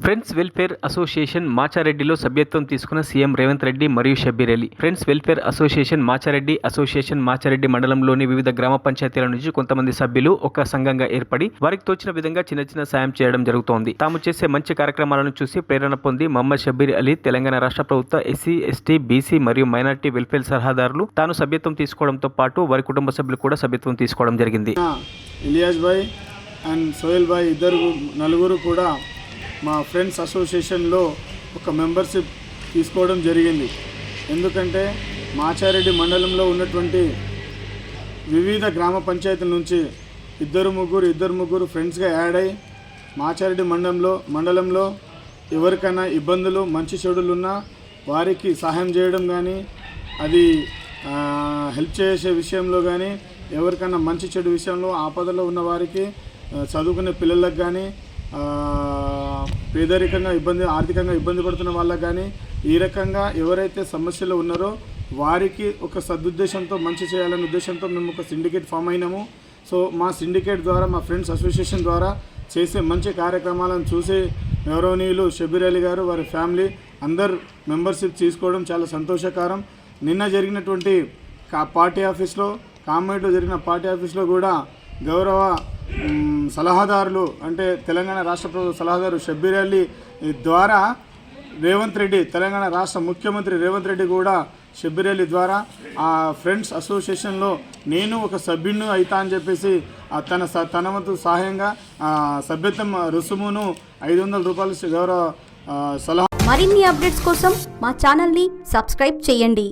Friends welfare association మాచారెడ్డిలో సభ్యత్వం తీసుకున్న CM Revanth Reddy మరియు Shabbir Ali. Friends welfare association Machareddy మండలంలోని వివిధ గ్రామ పంచాయతీల నుంచి కొంతమంది సభ్యులు ఒక సంఘంగా ఏర్పడి వారికి తోచిన విధంగా చిన్న చిన్న సాయం చేయడం జరుగుతోంది. తాము చేసే మంచి కార్యక్రమాలను చూసి ప్రేరణ పొంది మహమ్మద్ షబ్బీర్ అలీ తెలంగాణ రాష్ట్ర ప్రభుత్వ ఎస్సీ, ఎస్టీ, బీసీ మరియు మైనార్టీ వెల్ఫేర్ సలహాదారులు తాను సభ్యత్వం తీసుకోవడంతో పాటు వారి కుటుంబ సభ్యులు కూడా సభ్యత్వం తీసుకోవడం జరిగింది. ఇలియాస్ భాయ్ అండ్ సోహెల్ భాయ్ నలుగురు కూడా మా ఫ్రెండ్స్ అసోసియేషన్లో ఒక మెంబర్షిప్ తీసుకోవడం జరిగింది. ఎందుకంటే మాచారెడ్డి మండలంలో ఉన్నటువంటి వివిధ గ్రామ పంచాయతీల నుంచి ఇద్దరు ముగ్గురు ఫ్రెండ్స్గా యాడ్ అయ్యి మాచారెడ్డి మండలంలో ఎవరికైనా ఇబ్బందులు మంచి చెడులు ఉన్నా వారికి సహాయం చేయడం కానీ, అది హెల్ప్ చేసే విషయంలో కానీ, ఎవరికైనా మంచి చెడు విషయంలో ఆపదలో ఉన్న వారికి, చదువుకునే పిల్లలకు కానీ, పేదరికంగా ఆర్థికంగా ఇబ్బంది పడుతున్న వాళ్ళకి కానీ, ఈ రకంగా ఎవరైతే సమస్యలు ఉన్నారో వారికి ఒక సదుద్దేశంతో మంచి చేయాలనే ఉద్దేశంతో మేము ఒక సిండికేట్ ఫామ్ అయినాము. సో మా సిండికేట్ ద్వారా, మా ఫ్రెండ్స్ అసోసియేషన్ ద్వారా చేసే మంచి కార్యక్రమాలను చూసి గౌరవనీయులు షబ్బీర్ అలీ గారు, వారి ఫ్యామిలీ అందరు మెంబర్షిప్ తీసుకోవడం చాలా సంతోషకరం. నిన్న జరిగినటువంటి పార్టీ ఆఫీస్లో, కామెంట్లో జరిగిన పార్టీ ఆఫీస్లో కూడా గౌరవ సలహాదారులు అంటే తెలంగాణ రాష్ట్ర ప్రభుత్వ సలహాదారు షబ్బీర్ అలీ ద్వారా రేవంత్ రెడ్డి, తెలంగాణ రాష్ట్ర ముఖ్యమంత్రి రేవంత్ రెడ్డి కూడా షబ్బీర్ అలీ ద్వారా ఆ ఫ్రెండ్స్ అసోసియేషన్లో నేను ఒక సభ్యుని అవుతా అని చెప్పేసి తన వంతు సహాయంగా సభ్యత్వం రుసుమును 500 రూపాయలు గౌరవ సలహా. మరిన్ని అప్డేట్స్ కోసం మా ఛానల్ని సబ్స్క్రైబ్ చేయండి.